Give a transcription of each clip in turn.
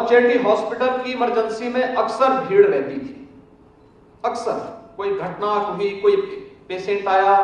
और charity hospital की emergency में अक्सर भीड़ रहती थी। अक्सर कोई घटना हुई, कोई पेशेंट आया,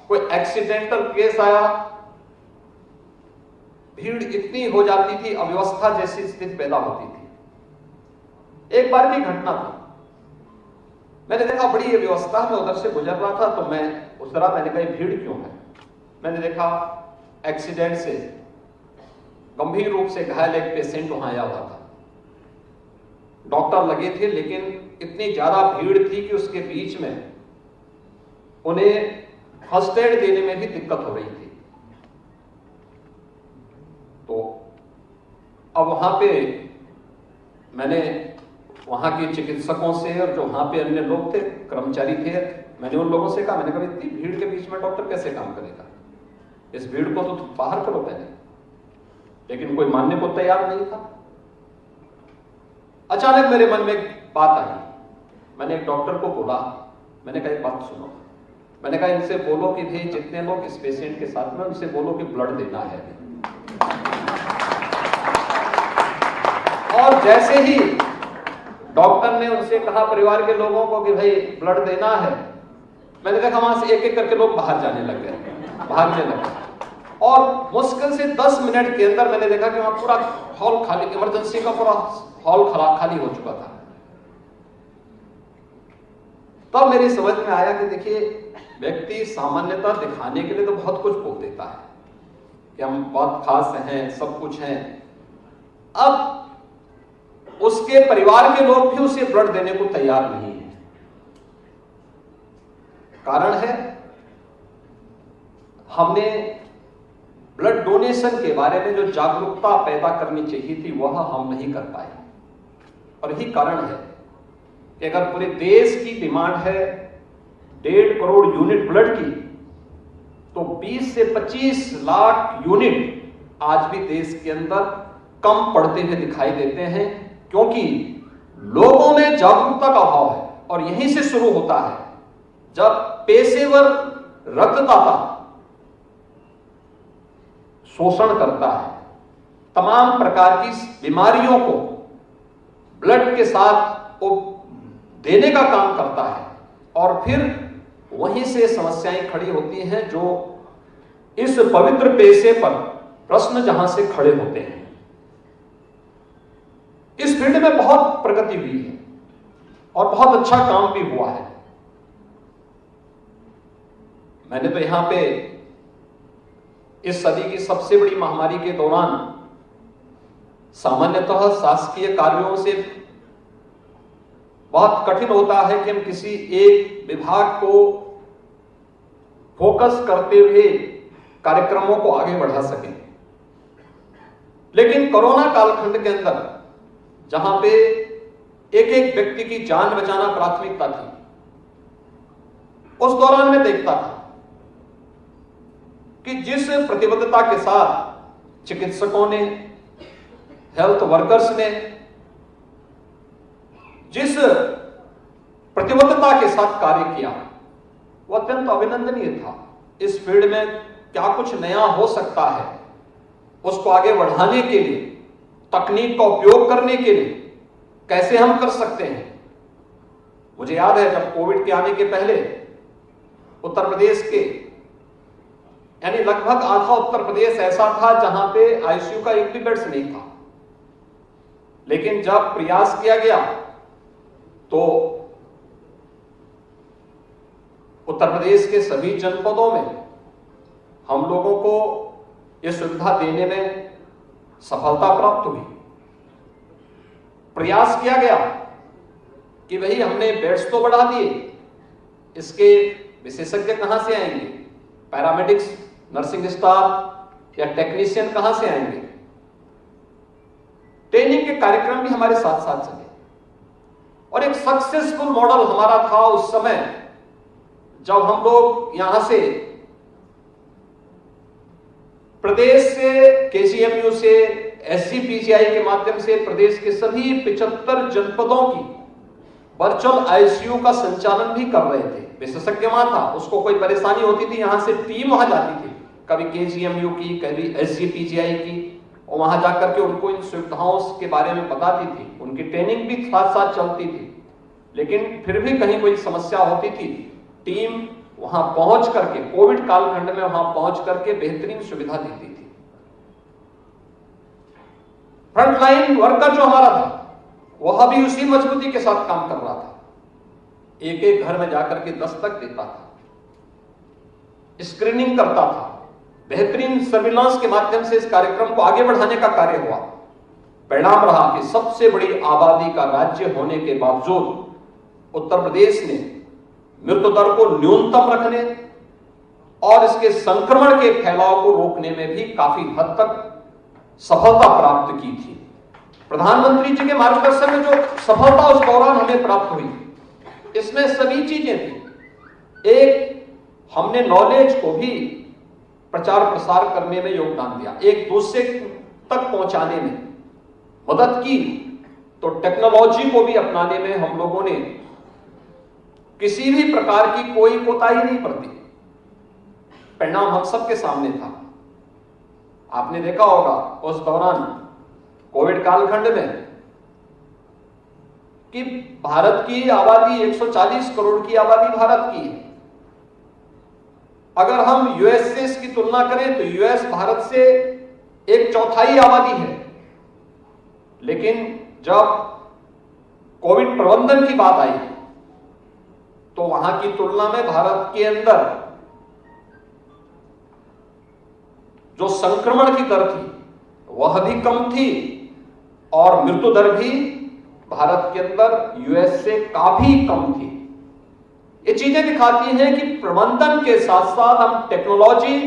कोई एक्सीडेंटल केस आया, भीड़ इतनी हो जाती थी, अव्यवस्था जैसी स्थिति पैदा होती थी। एक बार की घटना थी, मैंने देखा बड़ी अव्यवस्था में उधर से गुजर रहा था, तो मैं उस तरह मैंने कहा भीड़ क्यों है। मैंने देखा एक्सीडेंट से गंभीर रूप से घायल एक पेशेंट वहां आया हुआ था। डॉक्टर लगे थे, लेकिन इतनी ज्यादा भीड़ थी कि उसके बीच में उन्हें फर्स्ट एड देने में भी दिक्कत हो रही थी। तो अब वहां पे मैंने वहां के चिकित्सकों से और जो वहां पे अन्य लोग थे, कर्मचारी थे, मैंने उन लोगों से कहा, मैंने कहा इतनी भीड़ के बीच में डॉक्टर कैसे काम करेगा, इस भीड़ को तो बाहर करो पहले। लेकिन कोई मानने को तैयार नहीं था। अचानक मेरे मन में एक बात आई। मैंने एक डॉक्टर को बोला, मैंने कहा एक बात सुनो, मैंने कहा इनसे बोलो कि भाई जितने लोग इस पेशेंट के साथ में, उनसे बोलो कि ब्लड देना है। और जैसे ही डॉक्टर ने उनसे कहा परिवार के लोगों को कि भाई ब्लड देना है, मैंने देखा वहां से एक एक करके लोग बाहर जाने लग गए, भागने लगे। और मुश्किल से 10 मिनट के अंदर मैंने देखा कि वहां पूरा हॉल खाली, इमरजेंसी का पूरा हॉल खाली हो चुका था। तब मेरी समझ में आया कि देखिए, व्यक्ति सामान्यता दिखाने के लिए तो बहुत कुछ बोल देता है कि हम बहुत खास हैं, सब कुछ हैं। अब उसके परिवार के लोग भी उसे ब्लड देने को तैयार नहीं है। कारण है, हमने ब्लड डोनेशन के बारे में जो जागरूकता पैदा करनी चाहिए थी वह हम नहीं कर पाए। और यही कारण है कि अगर पूरे देश की डिमांड है 1.5 करोड़ यूनिट ब्लड की, तो 20 से 25 लाख यूनिट आज भी देश के अंदर कम पड़ते हुए दिखाई देते हैं, क्योंकि लोगों में जागरूकता का अभाव है। और यहीं से शुरू होता है, जब पेशेवर रक्तदाता शोषण करता है, तमाम प्रकार की बीमारियों को ब्लड के साथ वो देने का काम करता है, और फिर वहीं से समस्याएं खड़ी होती हैं जो इस पवित्र पेशे पर प्रश्न जहां से खड़े होते हैं। इस फील्ड में बहुत प्रगति हुई है और बहुत अच्छा काम भी हुआ है। मैंने तो यहां पे इस सदी की सबसे बड़ी महामारी के दौरान सामान्यतः शासकीय कार्यों से बहुत कठिन होता है कि हम किसी एक विभाग को फोकस करते हुए कार्यक्रमों को आगे बढ़ा सकें। लेकिन कोरोना कालखंड के अंदर जहां पे एक एक व्यक्ति की जान बचाना प्राथमिकता थी, उस दौरान मैं देखता था कि जिस प्रतिबद्धता के साथ चिकित्सकों ने, हेल्थ वर्कर्स ने, जिस प्रतिबद्धता के साथ कार्य किया, वह अत्यंत अभिनंदनीय था। इस फील्ड में क्या कुछ नया हो सकता है, उसको आगे बढ़ाने के लिए, तकनीक का उपयोग करने के लिए कैसे हम कर सकते हैं। मुझे याद है जब कोविड के आने के पहले उत्तर प्रदेश के, यानी लगभग आधा उत्तर प्रदेश ऐसा था जहां पे आईसीयू का एक भी बेड्स नहीं था। लेकिन जब प्रयास किया गया तो उत्तर प्रदेश के सभी जनपदों में हम लोगों को यह सुविधा देने में सफलता प्राप्त हुई। प्रयास किया गया कि भाई हमने बेड्स तो बढ़ा दिए, इसके विशेषज्ञ कहां से आएंगे, पैरामेडिक्स, नर्सिंग स्टाफ या टेक्नीशियन कहां से आएंगे। ट्रेनिंग के कार्यक्रम भी हमारे साथ साथ चले और एक सक्सेसफुल मॉडल हमारा था उस समय, जब हम लोग यहां से प्रदेश से, केजीएमयू से, एसजीपीजीआई के माध्यम से प्रदेश के सभी 75 जनपदों की वर्चुअल आईसीयू का संचालन भी कर रहे थे। विशेषज्ञ वहां था, उसको कोई परेशानी होती थी, यहां से टीम वहां जाती थी, कभी केजीएमयू की, कभी एसजीपीजीआई की, और वहां जाकर के उनको इन सुविधाओं के बारे में बताती थी, उनकी ट्रेनिंग भी साथ साथ चलती थी। लेकिन फिर भी कहीं कोई समस्या होती थी, टीम वहां पहुंच करके, कोविड कालखंड में वहां पहुंच करके बेहतरीन सुविधा देती थी। फ्रंटलाइन वर्कर जो हमारा था वह भी उसी मजबूती के साथ काम कर रहा था, एक एक घर में जाकर के दस्तक देता था, स्क्रीनिंग करता था। बेहतरीन सर्विलांस के माध्यम से इस कार्यक्रम को आगे बढ़ाने का कार्य हुआ। परिणाम रहा कि सबसे बड़ी आबादी का राज्य होने के बावजूद उत्तर प्रदेश ने मृत्यु दर को न्यूनतम रखने और इसके संक्रमण के फैलाव को रोकने में भी काफी हद तक सफलता प्राप्त की थी। प्रधानमंत्री जी के मार्गदर्शन में जो सफलता उस दौरान हमें प्राप्त हुई, इसमें सभी चीजें थी। एक, हमने नॉलेज को भी प्रचार प्रसार करने में योगदान दिया, एक दूसरे तक पहुंचाने में मदद की। तो टेक्नोलॉजी को भी अपनाने में हम लोगों ने किसी भी प्रकार की कोई कोताही नहीं बरती। परिणाम हम सबके सामने था। आपने देखा होगा उस दौरान कोविड कालखंड में कि भारत की आबादी 140 करोड़ की आबादी भारत की है। अगर हम यूएस की तुलना करें तो यूएस भारत से 1/4 आबादी है। लेकिन जब कोविड प्रबंधन की बात आई तो वहां की तुलना में भारत के अंदर जो संक्रमण की दर थी वह भी कम थी और मृत्यु दर भी भारत के अंदर यूएस से काफी कम थी। ये चीजें दिखाती हैं कि प्रबंधन के साथ साथ हम टेक्नोलॉजी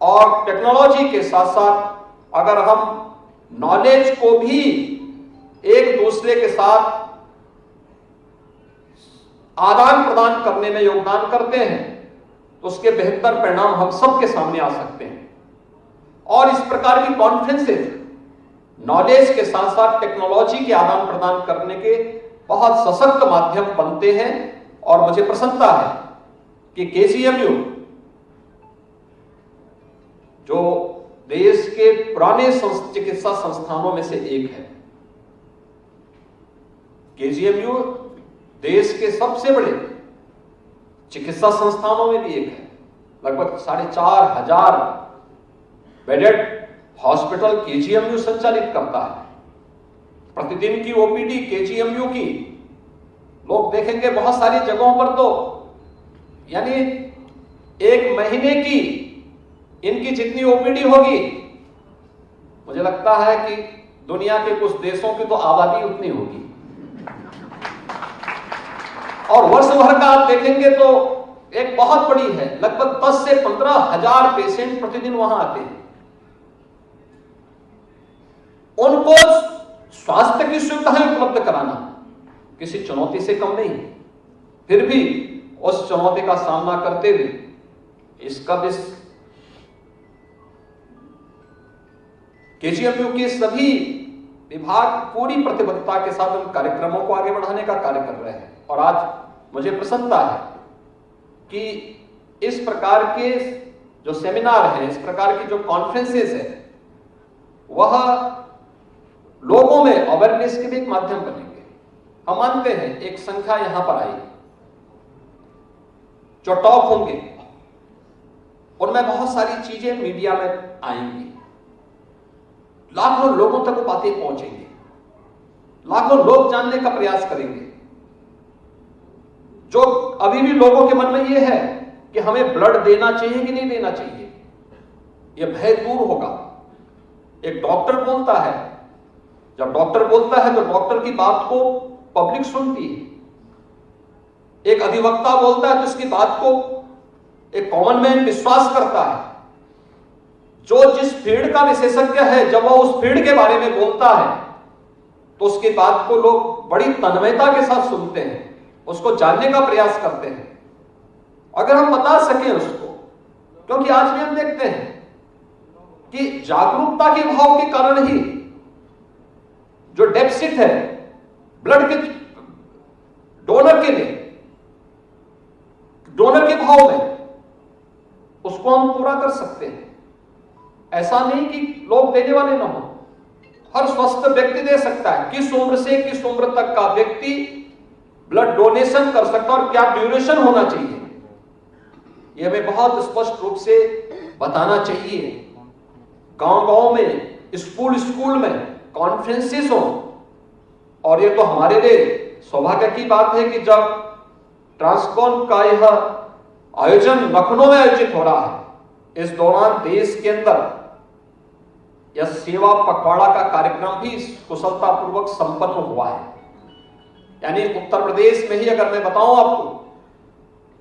और टेक्नोलॉजी के साथ साथ अगर हम नॉलेज को भी एक दूसरे के साथ आदान प्रदान करने में योगदान करते हैं तो उसके बेहतर परिणाम हम सबके सामने आ सकते हैं। और इस प्रकार की कॉन्फ्रेंसेस नॉलेज के साथ साथ टेक्नोलॉजी के आदान प्रदान करने के बहुत सशक्त माध्यम बनते हैं। और मुझे प्रसन्नता है कि केजीएमयू जो देश के पुराने चिकित्सा संस्थानों में से एक है, केजीएमयू देश के सबसे बड़े चिकित्सा संस्थानों में भी एक है। लगभग 4,500 बेडेड हॉस्पिटल केजीएमयू संचालित करता है। प्रतिदिन की ओपीडी केजीएमयू की लोग देखेंगे बहुत सारी जगहों पर, तो यानी एक महीने की इनकी जितनी ओपीडी होगी, मुझे लगता है कि दुनिया के कुछ देशों की तो आबादी उतनी होगी। और वर्ष भर का आप देखेंगे तो एक बहुत बड़ी है, लगभग 10 से 15 हजार पेशेंट प्रतिदिन वहां आते हैं। उनको स्वास्थ्य की सुविधाएं उपलब्ध कराना किसी चुनौती से कम नहीं। फिर भी उस चुनौती का सामना करते हुए इसका भी केजीएमयू के सभी विभाग पूरी प्रतिबद्धता के साथ उन कार्यक्रमों को आगे बढ़ाने का कार्य कर रहे हैं। और आज मुझे प्रसन्नता है कि इस प्रकार के जो सेमिनार हैं, इस प्रकार की जो कॉन्फ्रेंसेस है, वह लोगों में अवेयरनेस के भी एक माध्यम बनेंगे। हम मानते हैं एक संख्या यहां पर आई, जो टॉप होंगे उनमें बहुत सारी चीजें मीडिया में आएंगी, लाखों लोगों तक वो बातें पहुंचेंगी, लाखों लोग जानने का प्रयास करेंगे। जो अभी भी लोगों के मन में यह है कि हमें ब्लड देना चाहिए कि नहीं देना चाहिए, यह भय दूर होगा। एक डॉक्टर बोलता है, जब डॉक्टर बोलता है तो डॉक्टर की बात को पब्लिक सुनती है। एक अधिवक्ता बोलता है तो उसकी बात को एक कॉमन मैन विश्वास करता है। जो जिस फील्ड का विशेषज्ञ है, जब वह उस फील्ड के बारे में बोलता है तो उसकी बात को लोग बड़ी तन्मयता के साथ सुनते हैं, उसको जानने का प्रयास करते हैं। अगर हम बता सकें उसको, क्योंकि आज भी हम देखते हैं कि जागरूकता के भाव के कारण ही जो डेफिसिट है ब्लड के डोनर के लिए, डोनर के भाव में, उसको हम पूरा कर सकते हैं। ऐसा नहीं कि लोग देने वाले ना हो, हर स्वस्थ व्यक्ति दे सकता है। किस उम्र से किस उम्र तक का व्यक्ति ब्लड डोनेशन कर सकता है और क्या ड्यूरेशन होना चाहिए, यह हमें बहुत स्पष्ट रूप से बताना चाहिए। गांव-गांव में, स्कूल में कॉन्फ्रेंसेस हो, और ये तो हमारे लिए सौभाग्य की बात है कि जब ट्रांसकॉन का यह आयोजन लखनऊ में आयोजित हो रहा है, इस दौरान देश के अंदर यह सेवा पखवाड़ा का कार्यक्रम भी कुशलतापूर्वक संपन्न हुआ है। यानी उत्तर प्रदेश में ही अगर मैं बताऊं आपको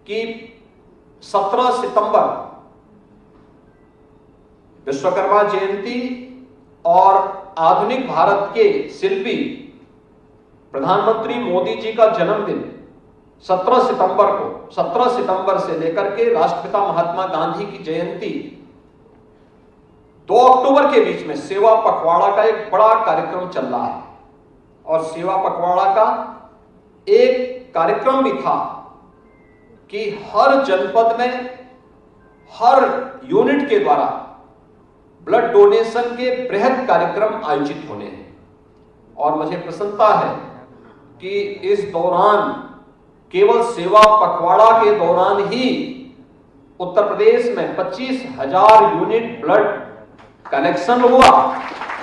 कि 17 सितंबर विश्वकर्मा जयंती और आधुनिक भारत के शिल्पी प्रधानमंत्री मोदी जी का जन्मदिन 17 सितंबर से लेकर के राष्ट्रपिता महात्मा गांधी की जयंती 2 अक्टूबर के बीच में सेवा पखवाड़ा का एक बड़ा कार्यक्रम चल रहा है। और सेवा पखवाड़ा का एक कार्यक्रम भी था कि हर जनपद में, हर यूनिट के द्वारा ब्लड डोनेशन के बृहद कार्यक्रम आयोजित होने हैं। और मुझे प्रसन्नता है कि इस दौरान केवल सेवा पखवाड़ा के दौरान ही उत्तर प्रदेश में 25,000 यूनिट ब्लड कलेक्शन हुआ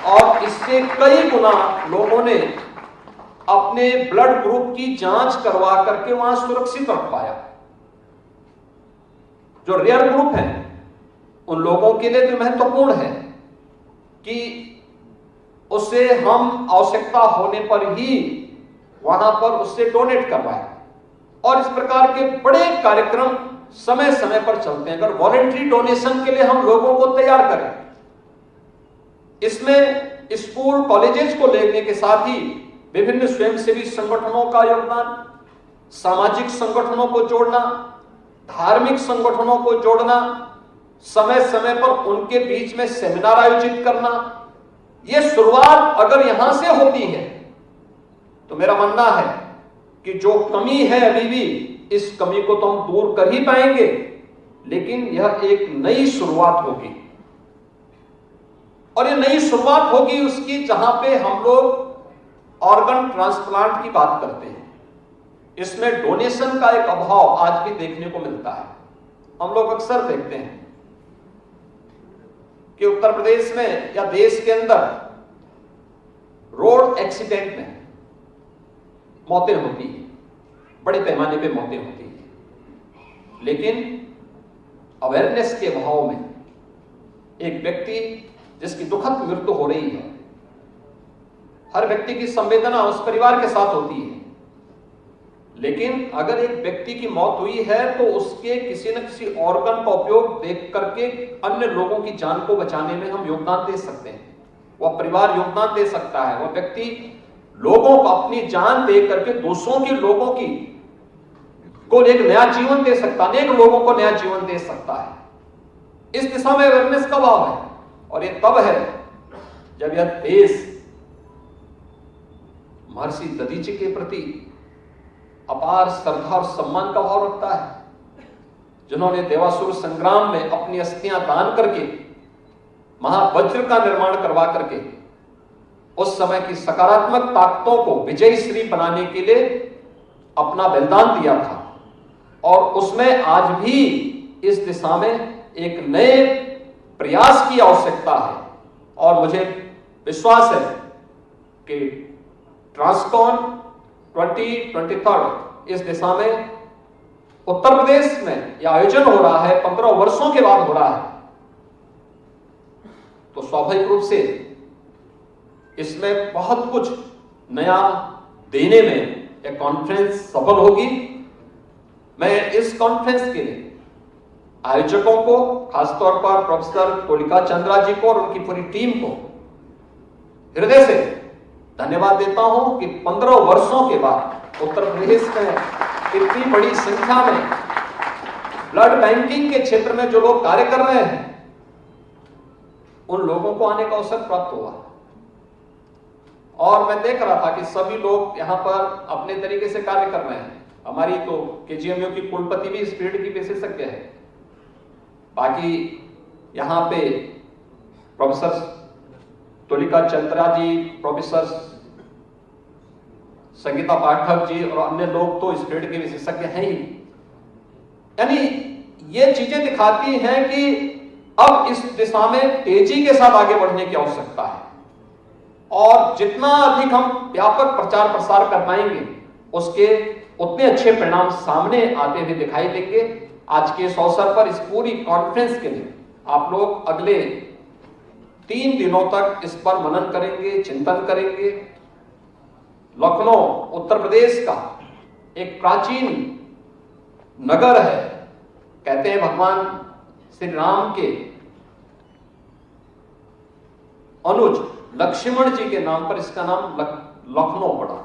और इससे कई गुना लोगों ने अपने ब्लड ग्रुप की जांच करवा करके वहां सुरक्षित रख पाया। जो रेयर ग्रुप है उन लोगों के लिए तो महत्वपूर्ण है कि उसे हम आवश्यकता होने पर ही वहां पर उससे डोनेट करवाएं। और इस प्रकार के बड़े कार्यक्रम समय समय पर चलते हैं। अगर वॉलंटरी डोनेशन के लिए हम लोगों को तैयार करें, इसमें स्कूल कॉलेजेस को लेने के साथ ही विभिन्न स्वयंसेवी संगठनों का योगदान, सामाजिक संगठनों को जोड़ना, धार्मिक संगठनों को जोड़ना, समय समय पर उनके बीच में सेमिनार आयोजित करना, यह शुरुआत अगर यहां से होती है तो मेरा मानना है कि जो कमी है अभी भी, इस कमी को तो हम दूर कर ही पाएंगे, लेकिन यह एक नई शुरुआत होगी। और ये नई शुरुआत होगी उसकी जहां पे हम लोग ऑर्गन ट्रांसप्लांट की बात करते हैं। इसमें डोनेशन का एक अभाव आज भी देखने को मिलता है। हम लोग अक्सर देखते हैं कि उत्तर प्रदेश में या देश के अंदर रोड एक्सीडेंट में मौतें होती हैं, बड़े पैमाने पे मौतें होती हैं, लेकिन अवेयरनेस के अभाव में एक व्यक्ति जिसकी दुखद मृत्यु हो रही है, हर व्यक्ति की संवेदना उस परिवार के साथ होती है, लेकिन अगर एक व्यक्ति की मौत हुई है तो उसके किसी न किसी ऑर्गन का उपयोग देख करके अन्य लोगों की जान को बचाने में हम योगदान दे सकते हैं। वह परिवार योगदान दे सकता है, वह व्यक्ति लोगों को अपनी जान दे करके दूसरों की लोगों की को एक नया जीवन दे सकता है, अनेक लोगों को नया जीवन दे सकता है। इस दिशा में अवेयरनेस का भाव है और ये तब है जब यह देश महर्षि दधीचि के प्रति अपार श्रद्धा और सम्मान का भाव रखता है, जिन्होंने देवासुर संग्राम में अपनी अस्थियां दान करके महावज्र का निर्माण करवा करके उस समय की सकारात्मक ताकतों को विजयी श्री बनाने के लिए अपना बलिदान दिया था। और उसमें आज भी इस दिशा में एक नए प्रयास की आवश्यकता है और मुझे विश्वास है कि ट्रांसकॉन 2023 इस दिशा में उत्तर प्रदेश में यह आयोजन हो रहा है, 15 वर्षों के बाद हो रहा है, तो स्वाभाविक रूप से इसमें बहुत कुछ नया देने में यह कॉन्फ्रेंस सफल होगी। मैं इस कॉन्फ्रेंस के लिए आयोजकों को, खासतौर पर प्रोफेसर तुलिका चंद्रा जी को और उनकी पूरी टीम को हृदय से धन्यवाद देता हूं कि 15 वर्षों के बाद उत्तर प्रदेश में इतनी बड़ी संख्या में ब्लड बैंकिंग के क्षेत्र में जो लोग कार्य कर रहे हैं उन लोगों को आने का अवसर प्राप्त हुआ। और मैं देख रहा था कि सभी लोग यहां पर अपने तरीके से कार्य कर रहे हैं। हमारी तो केजीएमयू की कुलपति भी इस फील्ड की विशेषज्ञ है। बाकी यहां पे प्रोफेसर तुलिका चंद्रा जी, प्रोफेसर संगीता पाठक जी और अन्य लोग तो इस फील्ड के विशेषज्ञ हैं ही। यानी ये चीजें दिखाती हैं कि अब इस दिशा में तेजी के साथ आगे बढ़ने की आवश्यकता है, और जितना अधिक हम व्यापक प्रचार प्रसार कर पाएंगे उसके उतने अच्छे परिणाम सामने आते हुए दिखाई देंगे। आज के इस अवसर पर इस पूरी कॉन्फ्रेंस के लिए आप लोग अगले 3 दिनों तक इस पर मनन करेंगे, चिंतन करेंगे। लखनऊ उत्तर प्रदेश का एक प्राचीन नगर है, कहते हैं भगवान श्री राम के अनुज लक्ष्मण जी के नाम पर इसका नाम लखनऊ पड़ा।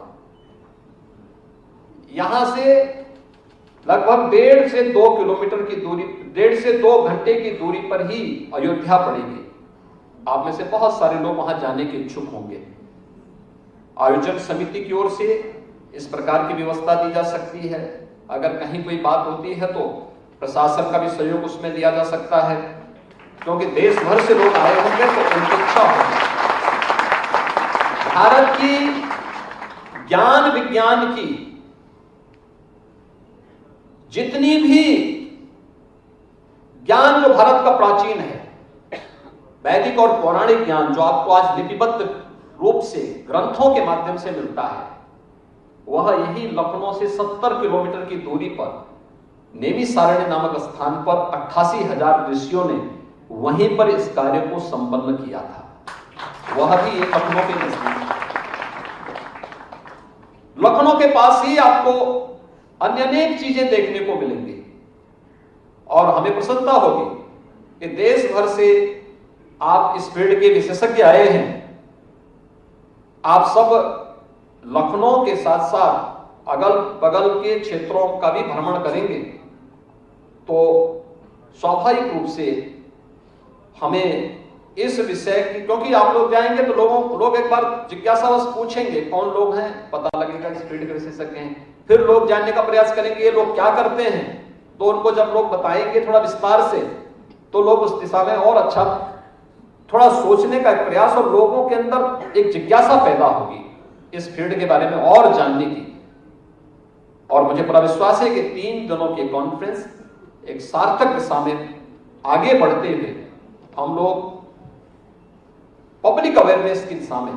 यहां से लगभग 1.5 से 2 किलोमीटर की दूरी, 1.5 से 2 घंटे की दूरी पर ही अयोध्या पड़ेगी। आप में से बहुत सारे लोग वहां जाने के इच्छुक होंगे। आयोजक समिति की ओर से इस प्रकार की व्यवस्था दी जा सकती है। अगर कहीं कोई बात होती है तो प्रशासन का भी सहयोग उसमें दिया जा सकता है, क्योंकि देश भर से लोग आए होंगे तो उनकी इच्छा होगी। भारत की ज्ञान विज्ञान की जितनी भी ज्ञान जो भारत का प्राचीन है, वैदिक और पौराणिक ज्ञान जो आपको आज लिपिबद्ध रूप से ग्रंथों के माध्यम से मिलता है, वह यही लखनऊ से 70 किलोमीटर की दूरी पर नेमिसारण्य नामक स्थान पर 88,000 ऋषियों ने वहीं पर इस कार्य को संपन्न किया था। वह भी एक लखनऊ के नजदीक। लखनऊ के पास ही आपको अन्य अनेक चीजें देखने को मिलेंगी, और हमें प्रसन्नता होगी कि देश भर से आप इस फील्ड के विशेषज्ञ आए हैं। आप सब लखनऊ के साथ साथ अगल बगल के क्षेत्रों का भी भ्रमण करेंगे, तो स्वाभाविक रूप से हमें इस विषय की, क्योंकि आप लोग जाएंगे तो लोग एक बार जिज्ञासावश पूछेंगे कौन लोग हैं, पता लगेगा इस फील्ड के विशेषज्ञ हैं। फिर लोग जानने का प्रयास करेंगे ये लोग क्या करते हैं, तो उनको जब लोग बताएंगे थोड़ा विस्तार से, तो लोग उस दिशा में और अच्छा थोड़ा सोचने का एक प्रयास, और लोगों के अंदर एक जिज्ञासा पैदा होगी इस फील्ड के बारे में और जानने की। और मुझे पूरा विश्वास है कि 3 दिनों की कॉन्फ्रेंस एक सार्थक दिशा में आगे बढ़ते हुए हम लोग पब्लिक अवेयरनेस की दिशा में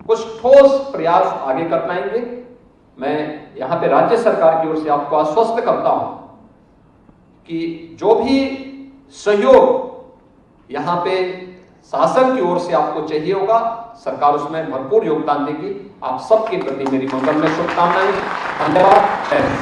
कुछ ठोस प्रयास आगे कर पाएंगे। मैं यहां पे राज्य सरकार की ओर से आपको आश्वस्त करता हूं कि जो भी सहयोग यहां पे शासन की ओर से आपको चाहिए होगा, सरकार उसमें भरपूर योगदान देगी। आप सबके प्रति मेरी मंगलमय शुभकामनाएं। धन्यवाद।